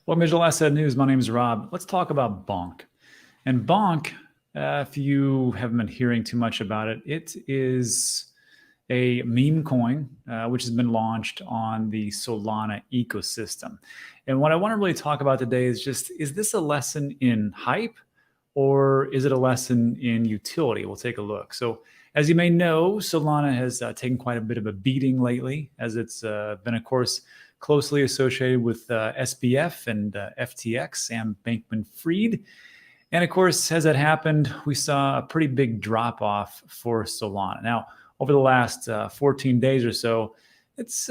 Welcome to Asset News. My name is Rob. Let's talk about Bonk. And Bonk, if you haven't been hearing too much about it, it is a meme coin which has been launched on the Solana ecosystem. And what I want to really talk about today is just, is this a lesson in hype or is it a lesson in utility? We'll take a look. So as you may know, Solana has taken quite a bit of a beating lately, as it's been, of course, closely associated with SBF and FTX and Bankman-Fried. And of course, as that happened, we saw a pretty big drop off for Solana. Now, over the last 14 days or so, it's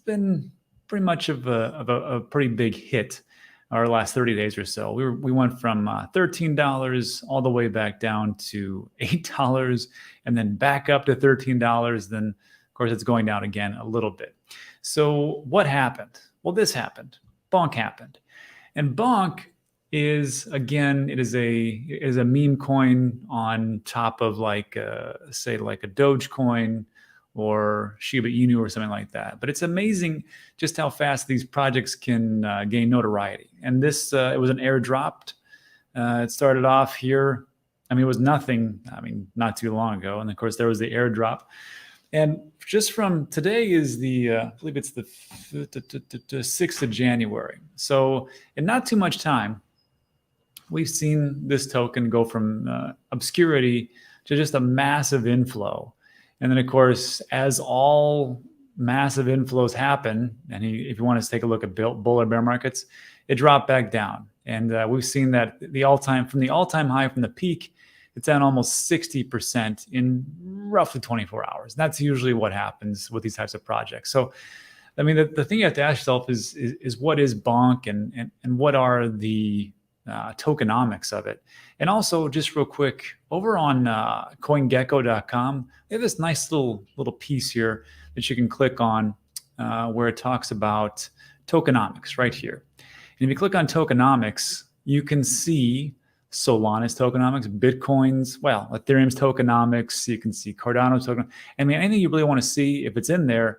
been pretty much of a pretty big hit. Our last 30 days or so, we went from $13 all the way back down to $8, and then back up to $13. Then, of course, it's going down again a little bit. So what happened? Well, this happened. Bonk happened. And Bonk is, again, it is a meme coin on top of say like a Dogecoin or Shiba Inu or something like that. But it's amazing just how fast these projects can gain notoriety. And this, it was an airdropped. It started off here. I mean, it was nothing, not too long ago. And of course, there was the airdrop. And just from today is I believe it's the 6th of January. So in not too much time, we've seen this token go from obscurity to just a massive inflow. And then, of course, as all massive inflows happen, and if you want to take a look at bull or bear markets, it dropped back down. And we've seen that from the all-time high from the peak, it's down almost 60% in roughly 24 hours. That's usually what happens with these types of projects. So, I mean, the thing you have to ask yourself is what is Bonk and what are the tokenomics of it? And also, just real quick, over on CoinGecko.com, they have this nice little piece here that you can click on where it talks about tokenomics right here. And if you click on tokenomics, you can see Solana's tokenomics, Bitcoin's, well, Ethereum's tokenomics. You can see Cardano's token. I mean, anything you really want to see, if it's in there,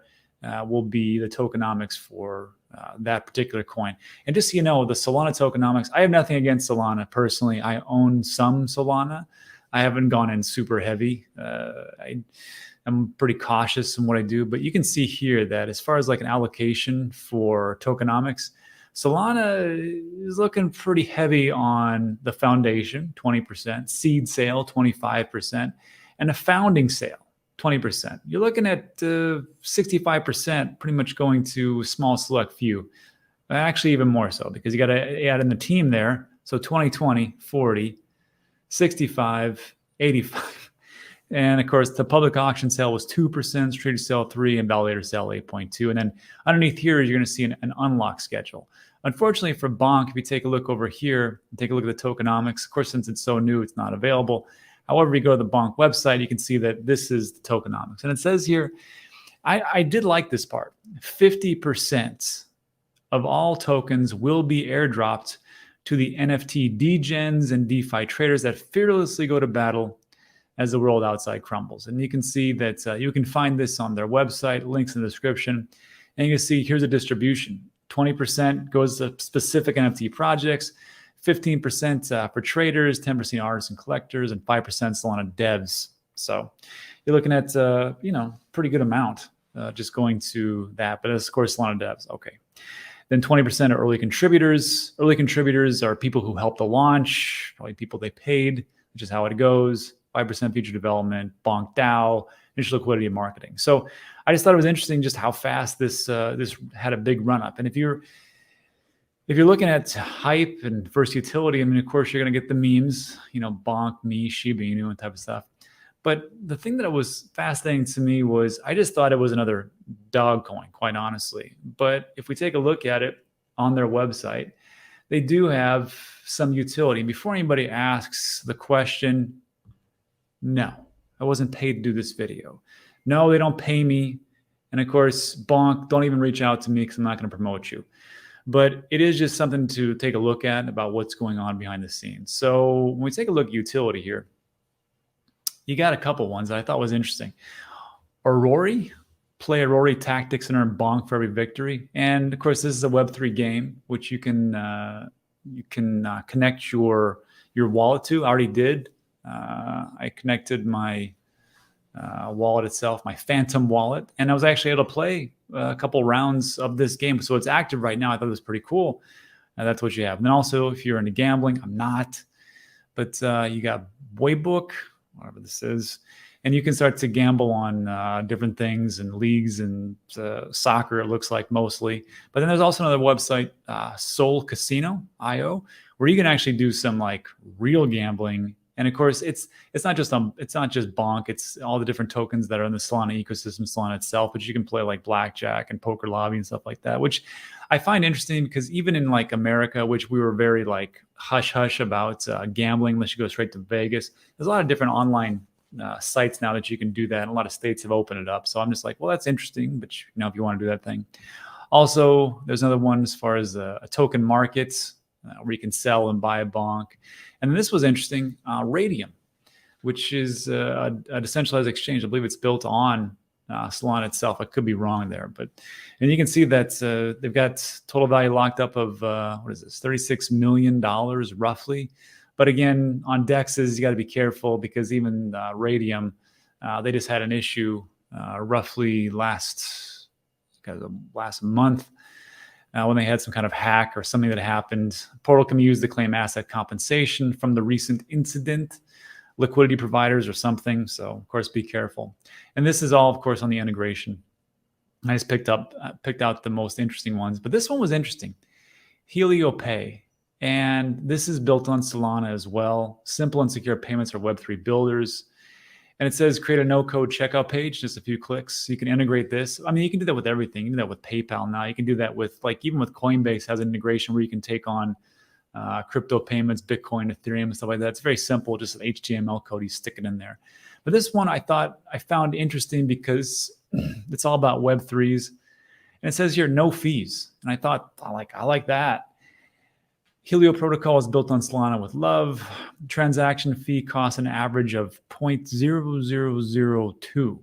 will be the tokenomics for that particular coin. And just so you know, the Solana tokenomics, I have nothing against Solana personally. I own some Solana. I haven't gone in super heavy. I'm pretty cautious in what I do, but you can see here that as far as like an allocation for tokenomics, Solana is looking pretty heavy on the foundation, 20%, seed sale, 25%, and a founding sale, 20%. You're looking at 65% pretty much going to a small select few. Actually, even more so, because you got to add in the team there. So 20, 40, 65, 85. And of course, the public auction sale was 2%, street sale 3%, and validator sale 8.2%. And then underneath here, you're going to see an unlock schedule. Unfortunately for Bonk, if you take a look over here, take a look at the tokenomics. Of course, since it's so new, it's not available. However, you go to the Bonk website, you can see that this is the tokenomics. And it says here, I did like this part, 50% of all tokens will be airdropped to the NFT degens and DeFi traders that fearlessly go to battle as the world outside crumbles. And you can see that you can find this on their website, links in the description. And you can see here's a distribution. 20% goes to specific NFT projects, 15% for traders, 10% artists and collectors, and 5% Solana devs. So you're looking at, pretty good amount just going to that. But of course, Solana devs. Okay. Then 20% are early contributors. Early contributors are people who helped the launch, probably people they paid, which is how it goes. 5% future development, Bonk DAO, initial liquidity and marketing. So I just thought it was interesting just how fast this had a big run up. And if you're looking at hype and first utility, I mean, of course, you're going to get the memes, Bonk, me, Shiba Inu, and type of stuff. But the thing that was fascinating to me was I just thought it was another dog coin, quite honestly. But if we take a look at it on their website, they do have some utility. Before anybody asks the question, no, I wasn't paid to do this video. No, they don't pay me. And of course, Bonk, don't even reach out to me because I'm not going to promote you. But it is just something to take a look at about what's going on behind the scenes. So when we take a look at utility here, you got a couple ones that I thought was interesting. Aurori play Aurori tactics and earn Bonk for every victory. And of course, this is a Web3 game, which you can connect your wallet to. I already did. I connected my wallet itself, my Phantom wallet, and I was actually able to play a couple rounds of this game. So it's active right now. I thought it was pretty cool. That's what you have. And then also, if you're into gambling, I'm not, but you got Boybook, whatever this is, and you can start to gamble on different things and leagues and soccer, it looks like mostly. But then there's also another website, Soul Casino.io, where you can actually do some like real gambling. And of course, it's not just Bonk. It's all the different tokens that are in the Solana ecosystem, Solana itself. But you can play like blackjack and poker lobby and stuff like that, which I find interesting because even in like America, which we were very like hush hush about gambling, unless you go straight to Vegas. There's a lot of different online sites now that you can do that, and a lot of states have opened it up. So I'm just like, well, that's interesting. But if you want to do that thing, also there's another one as far as a token markets. Where you can sell and buy a Bonk. And then this was interesting, Radium, which is a decentralized exchange. I believe it's built on Solana itself. I could be wrong there. And you can see that they've got total value locked up of, what is this, $36 million roughly. But again, on DEXs, you got to be careful because even Radium, they just had an issue roughly last month. When they had some kind of hack or something that happened. Portal can be used to claim asset compensation from the recent incident, liquidity providers or something. So, of course, be careful. And this is all, of course, on the integration. I just picked out the most interesting ones. But this one was interesting. HelioPay. And this is built on Solana as well. Simple and secure payments are Web3 builders. And it says create a no-code checkout page, just a few clicks. You can integrate this. I mean, you can do that with everything. You can do that with PayPal now. You can do that with, like, even with Coinbase has an integration where you can take on crypto payments, Bitcoin, Ethereum, and stuff like that. It's very simple, just an HTML code, you stick it in there. But this one I found interesting because it's all about Web3s. And it says here, no fees. And I thought, I like that. Helio protocol is built on Solana with love. Transaction fee costs an average of 0.0002.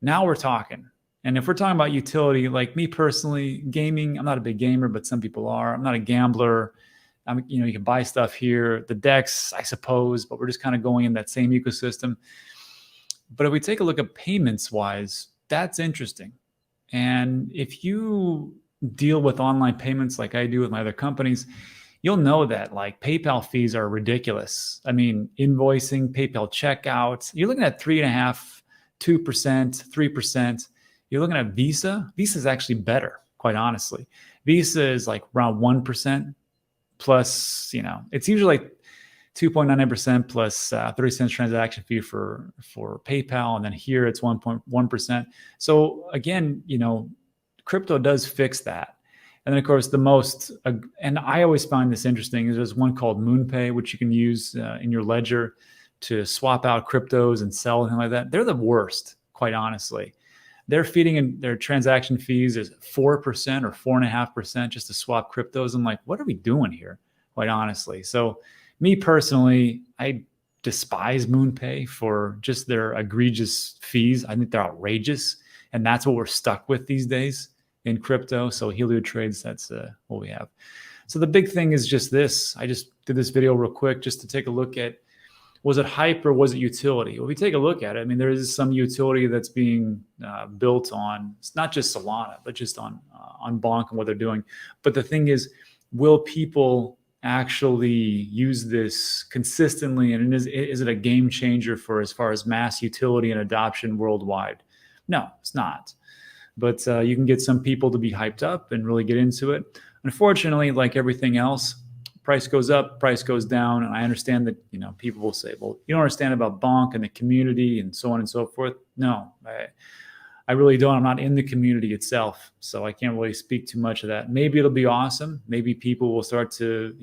Now we're talking. And if we're talking about utility, like me personally, gaming, I'm not a big gamer, but some people are. I'm not a gambler. You can buy stuff here. The DEX, I suppose, but we're just kind of going in that same ecosystem. But if we take a look at payments wise, that's interesting. And if you deal with online payments like I do with my other companies, you'll know that like PayPal fees are ridiculous. I mean, invoicing, PayPal checkouts, you're looking at 3.5%, 2%, 3%. You're looking at Visa. Visa is actually better, quite honestly. Visa is like around 1% plus, it's usually like 2.99% plus 30 cents transaction fee for PayPal. And then here it's 1.1%. So again, crypto does fix that. And then, of course, and I always find this interesting, is there's one called MoonPay, which you can use in your ledger to swap out cryptos and sell and like that. They're the worst, quite honestly. They're feeding in their transaction fees is 4% or 4.5% just to swap cryptos. I'm like, what are we doing here, quite honestly? So me personally, I despise MoonPay for just their egregious fees. I think they're outrageous. And that's what we're stuck with these days in crypto. So Helio Trades, that's what we have. So the big thing is just this. I just did this video real quick just to take a look at, was it hype or was it utility? Well, if we take a look at it, I mean, there is some utility that's being built on, it's not just Solana, but just on Bonk and what they're doing. But the thing is, will people actually use this consistently? And is it a game changer for as far as mass utility and adoption worldwide? No, it's not. But you can get some people to be hyped up and really get into it. Unfortunately, like everything else, price goes up, price goes down. And I understand that, people will say, well, you don't understand about Bonk and the community and so on and so forth. No, I really don't. I'm not in the community itself. So I can't really speak too much of that. Maybe it'll be awesome. Maybe people will start to,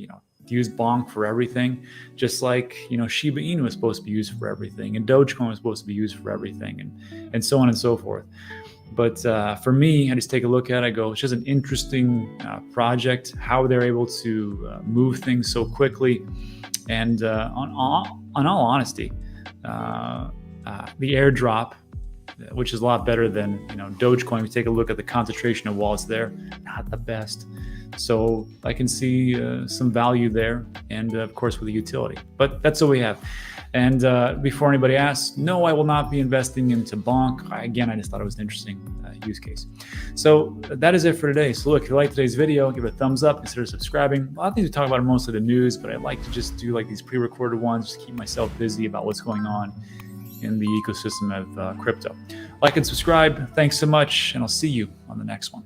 use Bonk for everything, just like, Shiba Inu is supposed to be used for everything, and Dogecoin is supposed to be used for everything, and so on and so forth. But for me, I just take a look at it, I go, it's just an interesting project, how they're able to move things so quickly. And on all honesty, the airdrop which is a lot better than Dogecoin. We take a look at the concentration of wallets there, not the best. So I can see some value there, and of course with the utility. But that's what we have. And before anybody asks, no, I will not be investing into Bonk. Again, I just thought it was an interesting use case. So that is it for today. So look, if you like today's video, give it a thumbs up, consider subscribing. A lot of things we talk about are mostly the news, but I like to just do like these pre-recorded ones, just to keep myself busy about what's going on in the ecosystem of crypto. Like and subscribe. Thanks so much, and I'll see you on the next one.